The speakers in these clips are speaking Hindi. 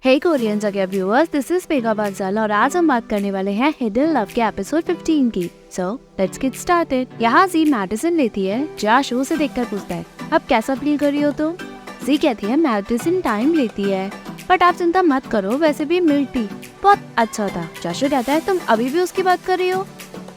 हे कोरियन जगह व्यूअर्स, दिस इज पेगा बांसल और आज हम बात करने वाले हैं हिडन लव के एपिसोड 15 की। So let's get started. यहाँ जी मेडिसिन लेती है, जाशू उसे देखकर पूछता है, अब कैसा फील कर रही हो तुम? जी कहती है मेडिसिन टाइम लेती है, बट आप चिंता मत करो, वैसे भी मिल्क टी बहुत अच्छा था। जाशू कहता है तुम अभी भी उसकी बात कर रही हो?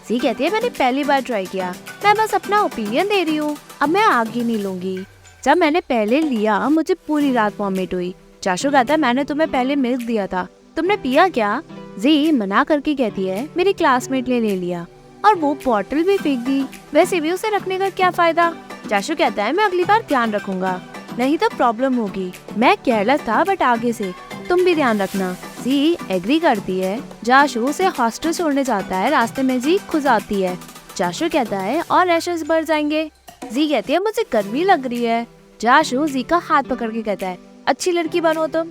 जी कहती है मैंने पहली बार ट्राई किया, मैं बस अपना ओपिनियन दे रही हूँ, अब मैं आगे नहीं लूंगी। जब मैंने पहले लिया मुझे पूरी रात वॉमिट हुई। जाशू कहता है मैंने तुम्हें पहले मिल्क दिया था, तुमने पिया क्या? जी मना करके कहती है मेरी क्लासमेट ने ले लिया और वो बॉटल भी फेंक दी, वैसे भी उसे रखने का क्या फायदा? जाशू कहता है मैं अगली बार ध्यान रखूंगा, नहीं तो प्रॉब्लम होगी। मैं केयरलेस था बट आगे से तुम भी ध्यान रखना। जी एग्री करती है। जाशू उसे हॉस्टल छोड़ने जाता है, रास्ते में जी खुद आती है। जाशू कहता है और रैशेस बढ़ जाएंगे। जी कहती है मुझे गर्मी लग रही है। जाशू जी का हाथ पकड़ के कहता है अच्छी लड़की बनो तुम।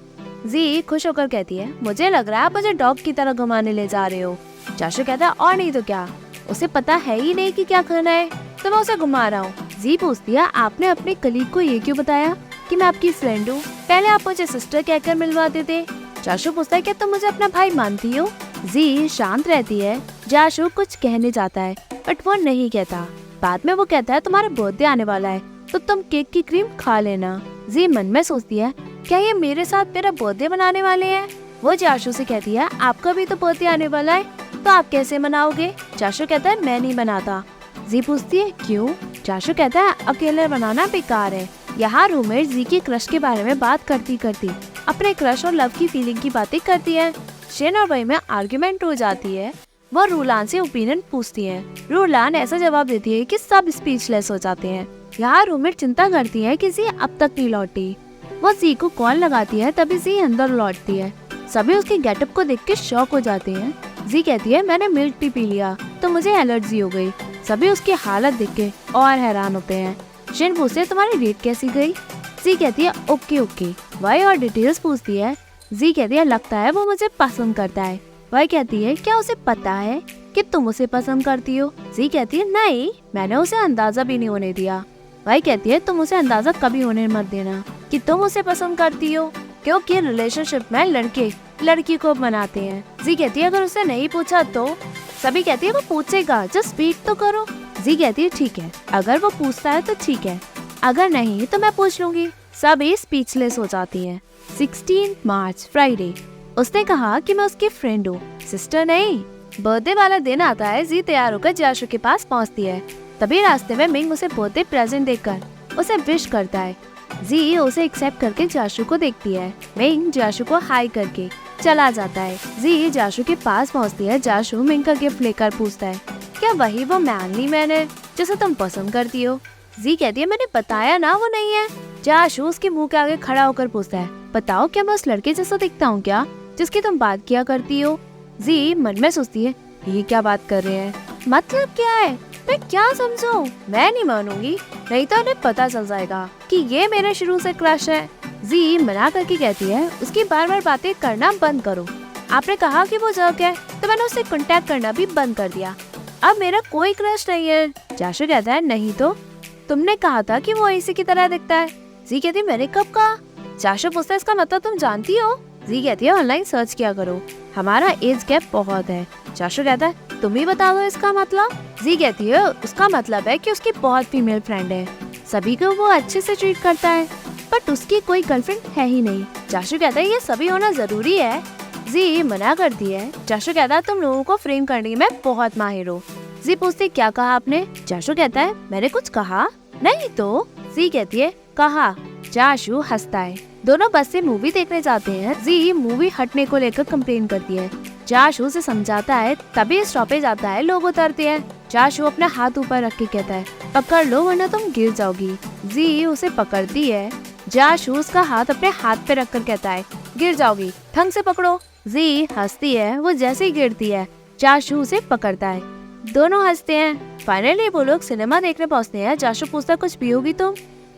जी खुश होकर कहती है मुझे लग रहा है आप मुझे डॉग की तरह घुमाने ले जा रहे हो। जाशू कहता है और नहीं तो क्या, उसे पता है ही नहीं कि क्या करना है तो मैं उसे घुमा रहा हूँ। जी पूछती है आपने अपने कलीग को ये क्यों बताया कि मैं आपकी फ्रेंड हूँ? पहले आप मुझे सिस्टर कहकर मिलवाते थे। जाशू पूछता है क्या तुम मुझे अपना भाई मानती हो? जी शांत रहती है। जाशू कुछ कहने जाता है बट वो नहीं कहता। बाद में वो कहता है तुम्हारा बर्थडे आने वाला है तो तुम केक की क्रीम खा लेना। जी मन में सोचती है क्या ये मेरे साथ मेरा बर्थडे मनाने वाले हैं? वो जाशू से कहती है आपका भी तो बर्थडे आने वाला है तो आप कैसे मनाओगे? जाशू कहता है मैं नहीं मनाता। जी पूछती है क्यों? जाशू कहता है अकेले बनाना बेकार है। यहाँ रूममेट जी के क्रश के बारे में बात करती करती अपने क्रश और लव की फीलिंग की बातें करती है। शेन और वही में आर्ग्यूमेंट हो जाती है। वो रूलान से ओपिनियन पूछती है। रूलान ऐसा जवाब देती है कि सब स्पीचलेस हो जाते हैं। यहाँ रूममेट चिंता करती है कि जी अब तक नहीं लौटी। वो जी को कॉल लगाती है, तभी जी अंदर लौटती है। सभी उसके गेटअप को देख के शॉक हो जाते हैं। जी कहती है मैंने मिल्क टी पी लिया तो मुझे एलर्जी हो गई। सभी उसकी हालत देख के और हैरान होते हैं। शिन पूछते है तुम्हारी डेट कैसी गई? जी कहती है ओके ओके। वही और डिटेल्स पूछती है। जी कहती है लगता है वो मुझे पसंद करता है। वही कहती है क्या उसे पता है कि तुम उसे पसंद करती हो? जी कहती है नहीं, मैंने उसे अंदाजा भी नहीं होने दिया। वही कहती है तुम उसे अंदाजा कभी होने मत देना कि तुम उसे पसंद करती हो, क्योंकि रिलेशनशिप में लड़के लड़की को बनाते हैं। जी कहती है अगर उसे नहीं पूछा तो? सभी कहती है वो पूछेगा, जस्ट स्पीक तो करो। जी कहती है ठीक है, अगर वो पूछता है तो ठीक है, अगर नहीं तो मैं पूछ लूंगी। सभी स्पीचलेस हो जाती है। 16 मार्च फ्राइडे। उसने कहा कि मैं उसकी फ्रेंड हूँ, सिस्टर नहीं। बर्थडे वाला दिन आता है। जी तैयार होकर जाशू के पास पहुँचती है। तभी रास्ते में मिंग उसे बर्थडे प्रेजेंट देकर उसे विश करता है। जी उसे एक्सेप्ट करके जाशू को देखती है। मिंग जाशू को हाई करके चला जाता है। जी जाशू के पास पहुंचती है। जाशू मिंग का गिफ्ट लेकर पूछता है क्या वही वो मैनली मैन है जिसे तुम पसंद करती हो? जी कहती है मैंने बताया ना वो नहीं है। जाशू उसके मुंह के आगे खड़ा होकर पूछता है बताओ क्या मैं उस लड़के जैसा दिखता हूँ क्या जिसकी तुम बात किया करती हो? जी मन में सोचती है ये क्या बात कर रहे हैं, मतलब क्या है, मैं क्या समझूं? मैं नहीं मानूंगी, नहीं तो उन्हें पता चल जाएगा कि ये मेरे शुरू से क्रश है। जी मना करके कहती है उसकी बार बार बातें करना बंद करो। आपने कहा कि वो जर्क है तो मैंने उससे कांटेक्ट करना भी बंद कर दिया। अब मेरा कोई क्रश नहीं है। जाशू कहता है नहीं तो तुमने कहा था कि वो इसी की तरह दिखता है। जी कहती है मैंने कब कहा? जाशू पूछता है इसका मतलब तुम जानती हो? जी कहती है ऑनलाइन सर्च किया करो, हमारा एज गैप बहुत है। जाशू कहता है तुम ही बता दो इसका मतलब। जी कहती है उसका मतलब है कि उसकी बहुत फीमेल फ्रेंड है, सभी को वो अच्छे से ट्रीट करता है, बट उसकी कोई गर्लफ्रेंड है ही नहीं। जाशू कहता है ये सभी होना जरूरी है। जी मना करती है। जाशू कहता है तुम लोगों को फ्रेम करने में बहुत माहिर हो। जी पूछती क्या कहा आपने? जाशू कहता है मैंने कुछ कहा नहीं तो। जी कहती है कहा। जाशू हंसता है। दोनों बस से मूवी देखने जाते हैं। जी मूवी हटने को लेकर कंप्लेन करती है। जाशू से समझाता है, तभी स्टॉपेज आता है, लोग उतरते हैं। जाशू अपना हाथ ऊपर रख के कहता है पकड़ लो वरना तुम गिर जाओगी। जी उसे पकड़ती है। जाशू उसका हाथ अपने हाथ पे रखकर कहता है गिर जाओगी, ढंग से पकड़ो। जी हंसती है। वो जैसे ही गिरती है जाशू उसे पकड़ता है। दोनों हंसते हैं। फाइनली वो लोग सिनेमा देखने पहुँचते हैं। जाशू पूछता कुछ पियोगी तुम?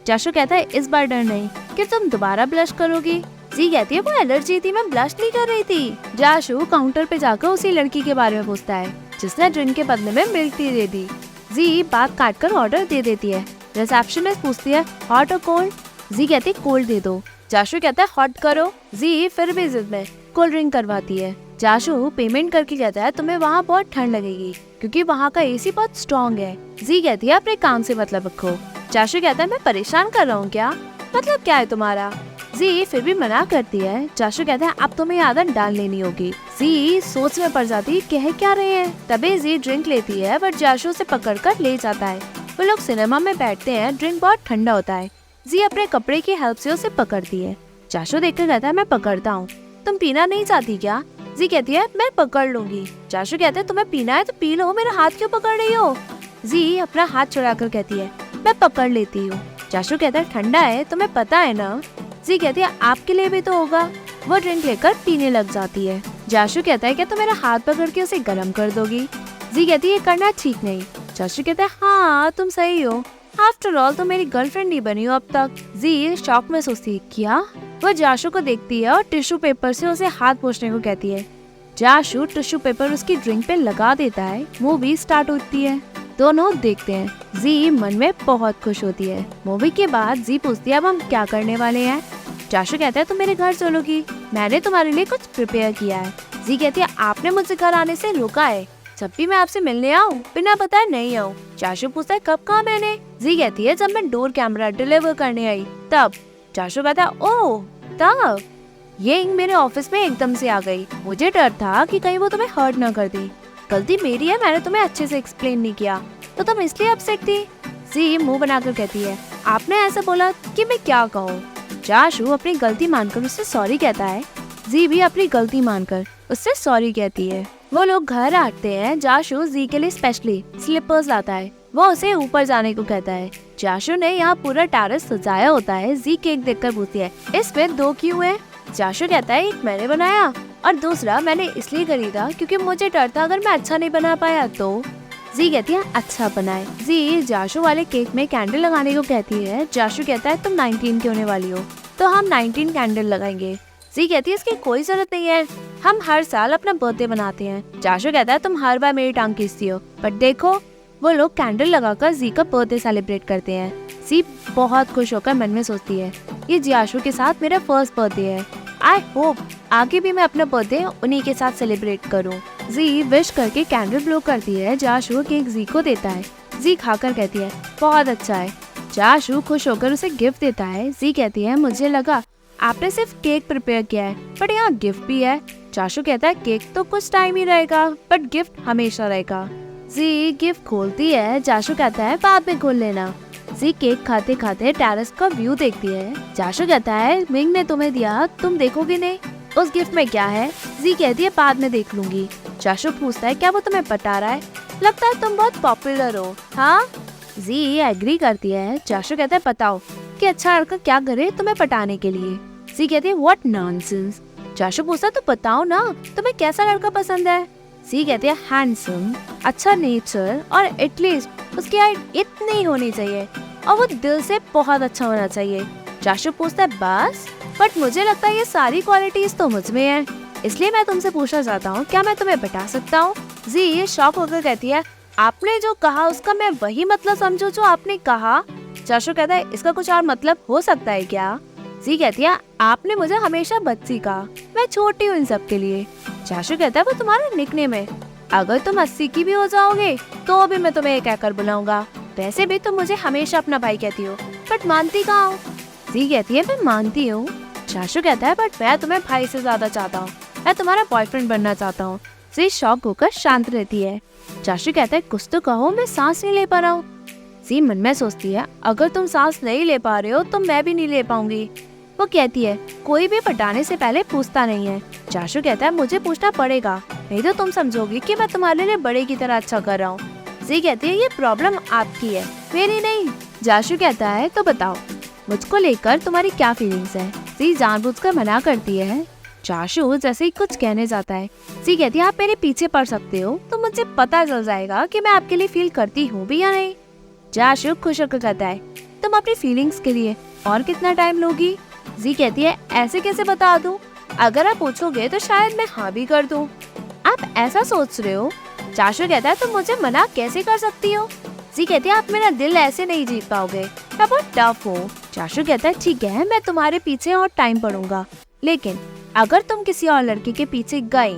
जाशू कहता है इस बार डर नहीं कि तुम दोबारा ब्लश करोगी। जी कहती है वो एलर्जी थी, मैं ब्लश नहीं कर रही थी। जाशू काउंटर पे जाकर उसी लड़की के बारे में पूछता है जिसने ड्रिंक के बदले में मिल्क टी दे दी। जी बात काट कर ऑर्डर दे देती है। रिसेप्शनिस्ट पूछती है हॉट और कोल्ड? जी कहती है कोल्ड दे दो। जाशु कहता है हॉट करो। जी फिर भी जिद में कोल्ड ड्रिंक करवाती है। जाशु पेमेंट करके कहता है तुम्हें वहाँ बहुत ठंड लगेगी क्योंकि वहाँ का एसी बहुत स्ट्रॉन्ग है। जी कहती है अपने काम से मतलब रखो। जाशु कहता है मैं परेशान कर रहा हूँ क्या, मतलब क्या है तुम्हारा। जी फिर भी मना करती है। जाशु कहता है अब तुम्हें आदत डाल लेनी होगी। जी सोच में पड़ जाती कह क्या रहे हैं। तभी जी ड्रिंक लेती है बट जाशु से पकड़कर ले जाता है। वो लोग सिनेमा में बैठते हैं। ड्रिंक बहुत ठंडा होता है। जी अपने कपड़े की हेल्प से उसे पकड़ती है। जाशु देखकर कहता है मैं पकड़ता हूँ, तुम पीना नहीं चाहती क्या। जी कहती है मैं पकड़ लूंगी। जाशु कहता है तुम्हें पीना है तो पी लो, मेरा हाथ क्यों पकड़ रही हो। जी अपना हाथ छुड़ाकर कहती है मैं पकड़ लेती हूँ। जाशु कहता है ठंडा है तुम्हें पता है ना। जी कहती है आपके लिए भी तो होगा। वो ड्रिंक लेकर पीने लग जाती है। जाशु कहता है क्या तुम मेरा हाथ पकड़ के उसे गर्म कर दोगी। जी कहती है ये करना ठीक नहीं। जाशु कहता है हाँ तुम सही हो, आफ्टर ऑल तो मेरी गर्लफ्रेंड नहीं बनी हो अब तक। जी शॉक में सोचती है क्या। वह जाशु को देखती है और टिश्यू पेपर से उसे हाथ पोंछने को कहती है। जाशु टिश्यू पेपर उसकी ड्रिंक पे लगा देता है। मूवी स्टार्ट होती है। दोनों देखते हैं। जी मन में बहुत खुश होती है। मूवी के बाद जी पूछती है अब हम क्या करने वाले हैं। जाशु कहता है तुम मेरे घर चलोगी, मैंने तुम्हारे लिए कुछ प्रिपेयर किया है। जी कहती है आपने मुझे घर आने से रोका है, जब भी मैं आपसे मिलने आऊँ बिना बताए नहीं आऊँ। जाशु पूछता है कब कहा मैंने। जी कहती है जब मैं डोर कैमरा डिलीवर करने आई तब। जाशु कहता है ओह तब। ये इंक मेरे ऑफिस में एकदम से आ गई, मुझे डर था कि कहीं वो तुम्हें हर्ट न कर दे। गलती मेरी है, मैंने तुम्हें अच्छे से एक्सप्लेन नहीं किया तो तुम इसलिए अपसेट थी। जी मुंह बनाकर कहती है आपने ऐसा बोला कि मैं क्या कहूँ। जाशु अपनी गलती मानकर उससे सॉरी कहता है। जी भी अपनी गलती मानकर उससे सॉरी कहती है। वो लोग घर आते हैं। जाशु जी के लिए स्पेशली स्लीपर्स लाता है। वो उसे ऊपर जाने को कहता है। जाशु ने यहाँ पूरा टेरेस सजाया होता है। जी केक देखकर पूछती है इसमें 2 क्यों है। जाशु कहता है एक मैंने बनाया और दूसरा मैंने इसलिए खरीदा क्योंकि मुझे डर था अगर मैं अच्छा नहीं बना पाया तो। जी कहती है अच्छा बनाए। जी जाशु वाले केक में कैंडल लगाने को कहती है। जाशु कहता है तुम 19 की होने वाली हो तो हम 19 कैंडल लगाएंगे। जी कहती है इसकी कोई जरूरत नहीं है, हम हर साल अपना बर्थडे मनाते हैं। जाशु कहता है तुम हर बार मेरी टांग खींचती हो। बट देखो वो लोग कैंडल लगाकर जी का बर्थडे सेलिब्रेट करते हैं। जी बहुत खुश होकर मन में सोचती है ये जाशु के साथ मेरा फर्स्ट बर्थडे है। आई होप आगे भी मैं अपना बर्थडे उन्हीं के साथ सेलिब्रेट करूं। जी विश करके कैंडल ब्लो करती है। जाशु केक जी को देता है। जी खाकर कहती है बहुत अच्छा है। जाशु खुश होकर उसे गिफ्ट देता है। जी कहती है मुझे लगा आपने सिर्फ केक प्रिपेयर किया है बट यहाँ गिफ्ट भी है। जाशु कहता है केक तो कुछ टाइम ही रहेगा बट गिफ्ट हमेशा रहेगा। जी गिफ्ट खोलती है। जाशु कहता है बाद में खोल लेना। जी केक खाते खाते टेरेस का व्यू देखती है। जाशु कहता है मिंग ने तुम्हें दिया, तुम देखोगे नहीं उस गिफ्ट में क्या है। जी कहती है बाद में देख लूंगी। जाशु पूछता है क्या वो तुम्हें पटा रहा है, लगता है तुम बहुत पॉपुलर हो। हाँ जी एग्री करती है। जाशु कहता है बताओ कि अच्छा लड़का क्या करे तुम्हें पटाने के लिए। जी कहती है व्हाट नॉनसेंस। जाशु पूछता तो बताओ ना तुम्हें कैसा लड़का पसंद है। जी कहती है हैंडसम, अच्छा नेचर और एटलीस्ट उसकी हाइट इतनी होनी चाहिए और वो दिल से बहुत अच्छा होना चाहिए। जाशु पूछता है बस, बट मुझे लगता है ये सारी क्वालिटीज तो मुझ में है, इसलिए मैं तुमसे पूछना चाहता हूँ क्या मैं तुम्हें बता सकता हूँ। जी ये शॉक होकर कहती है आपने जो कहा उसका मैं वही मतलब समझू जो आपने कहा। जाशु कहता है इसका कुछ और मतलब हो सकता है क्या। जी कहती है आपने मुझे हमेशा बच्ची कहा, मैं छोटी हूँ इन सब के लिए। जाशु कहता है वो तुम्हारा निकनेम है, अगर तुम 80 की भी हो जाओगे तो भी मैं तुम्हें कहकर बुलाऊंगा। वैसे भी तुम मुझे हमेशा अपना भाई कहती हो बट मानती कहाँ हो। जी कहती है मैं मानती हूँ। जाशु कहता है बट मैं तुम्हें भाई से ज्यादा चाहता हूँ, मैं तुम्हारा बॉयफ्रेंड बनना चाहता हूँ। जी शॉक होकर शांत रहती है। जाशु कहता है कुछ तो कहो, मैं सांस नहीं ले पा रहा हूँ। जी मन में सोचती है अगर तुम सांस नहीं ले पा रहे हो तो मैं भी नहीं ले पाऊंगी। वो कहती है कोई भी पटाने से पहले पूछता नहीं है। जाशु कहता है मुझे पूछना पड़ेगा, नहीं तो तुम समझोगी कि मैं तुम्हारे लिए बड़े की तरह अच्छा कर रहा हूँ। जी कहती है ये प्रॉब्लम आपकी है मेरी नहीं। जाशु कहता है तो बताओ मुझको लेकर तुम्हारी क्या फीलिंग्स है। जी जानबूझकर मना करती है। जाशु जैसे ही कुछ कहने जाता है जी कहती है आप मेरे पीछे पड़ सकते हो तो मुझे पता चल जाएगा कि मैं आपके लिए फील करती हूँ भी या नहीं। जाशु खुश होकर कहता है तुम अपनी फीलिंग्स के लिए और कितना टाइम लोगी। जी कहती है ऐसे कैसे बता दूं, अगर आप पूछोगे तो शायद मैं हाँ भी कर दूं। आप ऐसा सोच रहे हो। जाशु कहता है तुम मुझे मना कैसे कर सकती हो। जी कहती है आप मेरा दिल ऐसे नहीं जीत पाओगे, मैं बहुत टफ हूँ। जाशु कहता है ठीक है, मैं तुम्हारे पीछे और टाइम पढ़ूंगा, लेकिन अगर तुम किसी और लड़के के पीछे गई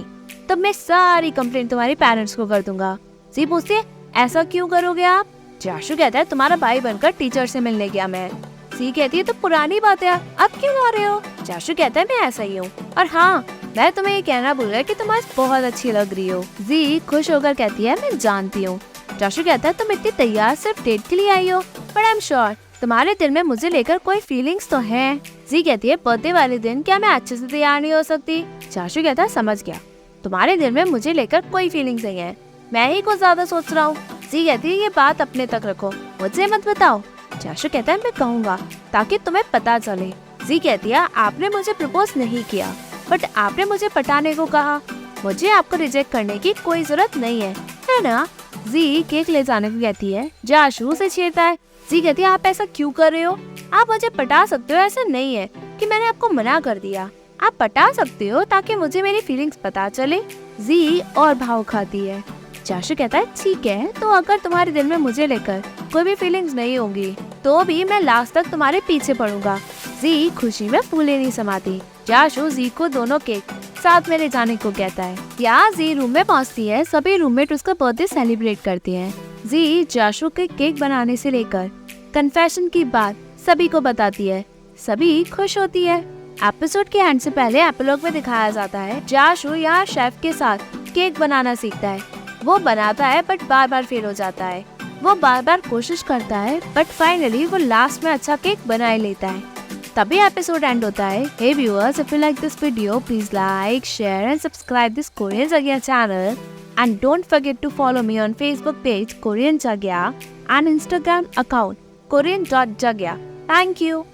तो मैं सारी कंप्लेंट तुम्हारे पेरेंट्स को कर दूंगा। जी पूछती है ऐसा क्यों करोगे आप? जाशु कहता है तुम्हारा भाई बनकर टीचर से मिलने गया मैं। सी कहती है तो पुरानी बात है, अब क्यों ला रहे हो? जाशु कहता है मैं ऐसा ही हूँ, और हाँ मैं तुम्हें ये कहना भूल गया कि तुम आज बहुत अच्छी लग रही हो। जी खुश होकर कहती है मैं जानती हूँ। जाशु कहता है तुम इतनी तैयार सिर्फ डेट के लिए आई हो, बट आई एम श्योर तुम्हारे दिल में मुझे लेकर कोई फीलिंग्स तो हैं। जी कहती है बर्थडे वाले दिन क्या मैं अच्छे से तैयार नहीं हो सकती? जाशु कहता है समझ गया, तुम्हारे दिल में मुझे लेकर कोई फीलिंग्स नहीं है, मैं ही कुछ ज्यादा सोच रहा हूँ। जी कहती है ये बात अपने तक रखो, मुझे मत बताओ। जाशु कहता है मैं कहूँगा ताकि तुम्हें पता चले। जी कहती है आपने मुझे प्रपोज नहीं किया, बट आपने मुझे पटाने को कहा, मुझे आपको रिजेक्ट करने की कोई जरूरत नहीं है ना? जी केक ले जाने को कहती है, जाशु से छेड़ता है। जी कहती है आप ऐसा क्यों कर रहे हो? आप मुझे पटा सकते हो, ऐसा नहीं है कि मैंने आपको मना कर दिया, आप पटा सकते हो ताकि मुझे मेरी फीलिंग्स पता चले। जी और भाव खाती है। जाशु कहता है ठीक है, तो अगर तुम्हारे दिल में मुझे लेकर कोई भी फीलिंग्स नहीं होंगी तो भी मैं लास्ट तक तुम्हारे पीछे पड़ूंगा। जी खुशी में फूले नहीं समाती। जाशु जी को दोनों केक साथ में ले जाने को कहता है। यहाँ जी रूम में पहुँचती है, सभी रूममेट उसका बर्थडे सेलिब्रेट करते हैं। जी जाशु के केक बनाने से लेकर कन्फेशन की बात सभी को बताती है, सभी खुश होती है। एपिसोड के एंड से पहले एपिलॉग में दिखाया जाता है जाशु यहाँ शेफ के साथ केक बनाना सीखता है। वो बनाता है बट बार बार फेल हो जाता है, वो बार बार कोशिश करता है बट फाइनली वो लास्ट में अच्छा केक बना ही लेता है। तभी एपिसोड एंड होता है। Hey viewers, if you like this video, please like, share and subscribe this Korean Jagya channel. And don't forget to follow me on Facebook page Korean Jagya and Instagram account Korean.Jagya. Thank you.